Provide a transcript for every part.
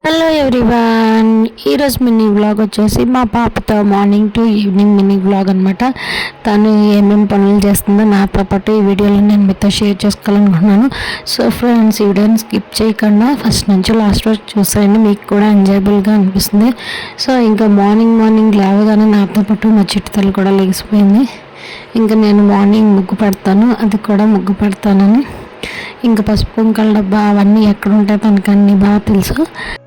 Hello everyone, ఈరోజు mini vlog వచ్చేసి మా పాపతో morning to evening mini vlog అనమాట. తను ఏమేమి పనులు చేస్తుందో నాతో పాటు ఈ వీడియోలో నేను మీతో షేర్ చేసుకోవాలనుకున్నాను. సో ఫ్రెండ్స్, ఈ వీడియోని స్కిప్ చేయకుండా ఫస్ట్ నుంచి లాస్ట్ వరకు చూసేయండి, మీకు కూడా ఎంజాయబుల్గా అనిపిస్తుంది. సో ఇంకా మార్నింగ్ లేవగానే నాతో పాటు మా చిట్టు తల్లి కూడా లేచిపోయింది. ఇంకా నేను మార్నింగ్ ముగ్గు పెడతాను, అది కూడా ముగ్గు పెడతానని. ఇంకా పసుపు కుంకాల డబ్బా అవన్నీ ఎక్కడ ఉంటాయి తనకు అన్నీ బాగా తెలుసు.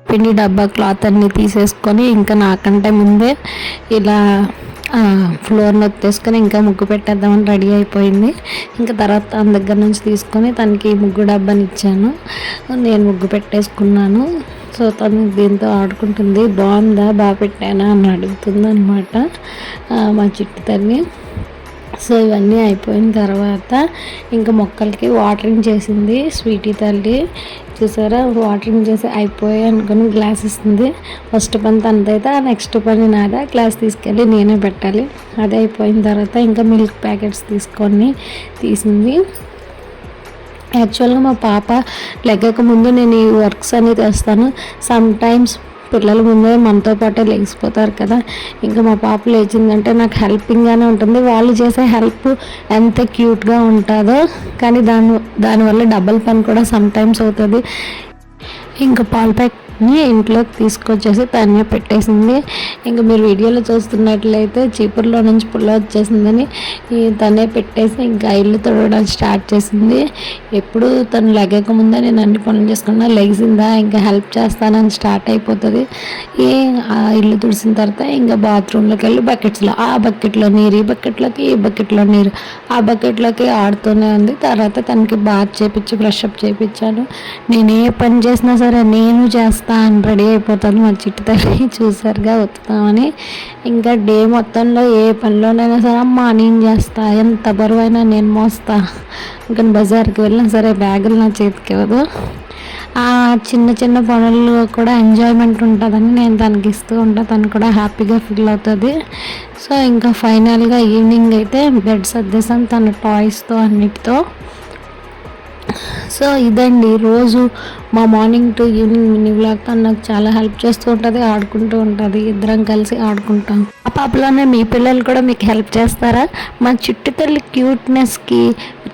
పిండి డబ్బా క్లాత్ అన్నీ తీసేసుకొని ఇంకా నాకంటే ముందే ఇలా ఫ్లోర్ నొత్తేసుకొని ఇంకా ముగ్గు పెట్టేద్దామని రెడీ అయిపోయింది. ఇంకా తర్వాత తన దగ్గర నుంచి తీసుకొని తనకి ముగ్గు డబ్బాని ఇచ్చాను, నేను ముగ్గు పెట్టేసుకున్నాను. సో తను దీంతో ఆడుకుంటుంది. బాగుందా, బాగా పెట్టానా అని అడుగుతుంది అనమాట మా చిట్టు తల్లి. సో ఇవన్నీ అయిపోయిన తర్వాత ఇంకా మొక్కలకి వాటరింగ్ చేసింది స్వీటీ తల్లి. చూసారా, వాటరింగ్ చేసి అయిపోయాయి అనుకుని గ్లాస్ ఇస్తుంది. ఫస్ట్ పని తనదైతే నెక్స్ట్ పని నాదా, గ్లాస్ తీసుకెళ్ళి నేనే పెట్టాలి. అది అయిపోయిన తర్వాత ఇంకా మిల్క్ ప్యాకెట్స్ తీసుకొని తీసింది. యాక్చువల్గా మా పాప లెగ్గక ముందు నేను ఈ వర్క్స్ అనేది చేస్తాను. సమ్ టైమ్స్ పిల్లల ముందే మనతో పాటే లేచిపోతారు కదా. ఇంకా మా పాప లేచిందంటే నాకు హెల్పింగ్గానే ఉంటుంది. వాళ్ళు చేసే హెల్ప్ ఎంత క్యూట్గా ఉంటుందో, కానీ దానివల్ల డబల్ పని కూడా సమ్ టైమ్స్ అవుతుంది. ఇంకా పాల ప్యాకెట్ని ఇంట్లోకి తీసుకొచ్చేసి తనే పెట్టేసింది. ఇంకా మీరు వీడియోలో చూస్తున్నట్లయితే చీపుర్లో నుంచి పుల్ల వచ్చేసిందని తనే పెట్టేసి ఇంకా ఇల్లు తుడవడం స్టార్ట్ చేసింది. ఎప్పుడు తను లెగక ముందే నేను అన్ని పనులు చేసుకున్నా, లెగిసిందా ఇంకా హెల్ప్ చేస్తానని స్టార్ట్ అయిపోతుంది. ఆ ఇల్లు తుడిసిన తర్వాత ఇంకా బాత్రూంలోకి వెళ్ళి బకెట్స్లో ఆ బకెట్లో నీరు, ఈ బకెట్లోకి ఈ బకెట్లో నీరు, ఆ బకెట్లోకి ఆడుతూనే ఉంది. తర్వాత తనకి బాత్ చేపించి బ్రష్ అప్ చేయించాను. నేను ఏ పని చేసినా సరే నేను చేస్తాను అని రెడీ అయిపోతాను మా చిట్టు తల్లి. చూసారుగా ఉతుకుతామని. ఇంకా డే మొత్తంలో ఏ పనిలోనైనా సరే అమ్మ నేను చేస్తా, ఎంత బరువైనా నేను మోస్తా. ఇంకా బజార్కి వెళ్ళినా సరే బ్యాగులు నా చేతికి ఇవ్వదు. ఆ చిన్న పనులు కూడా ఎంజాయ్మెంట్ ఉంటుందని నేను తనకి ఇస్తూ ఉంటాను. తను కూడా హ్యాపీగా ఫీల్ అవుతుంది. సో ఇంకా ఫైనల్గా ఈవినింగ్ అయితే బెడ్ సర్దేశాం తన టాయ్స్తో అన్నిటితో. సో ఇదండి రోజు మా morning to evening mini vlog. తను నాకు చాలా హెల్ప్ చేస్తూ ఉంటుంది, ఆడుకుంటూ ఉంటుంది. ఇద్దరం కలిసి ఆడుకుంటాం. ఆ పాపలోనే మీ పిల్లలు కూడా మీకు హెల్ప్ చేస్తారా? మా చిట్టు తల్లి క్యూట్నెస్కి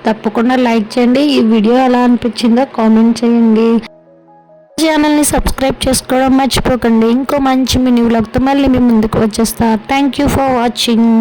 తప్పకుండా లైక్ చేయండి. ఈ వీడియో ఎలా అనిపించిందో కామెంట్ చేయండి. ఛానల్ని సబ్స్క్రైబ్ చేసుకోవడం మర్చిపోకండి. ఇంకో మంచి మినీ వ్లాగ్తో మళ్ళీ మీ ముందుకు వచ్చేస్తా. Thank you for watching.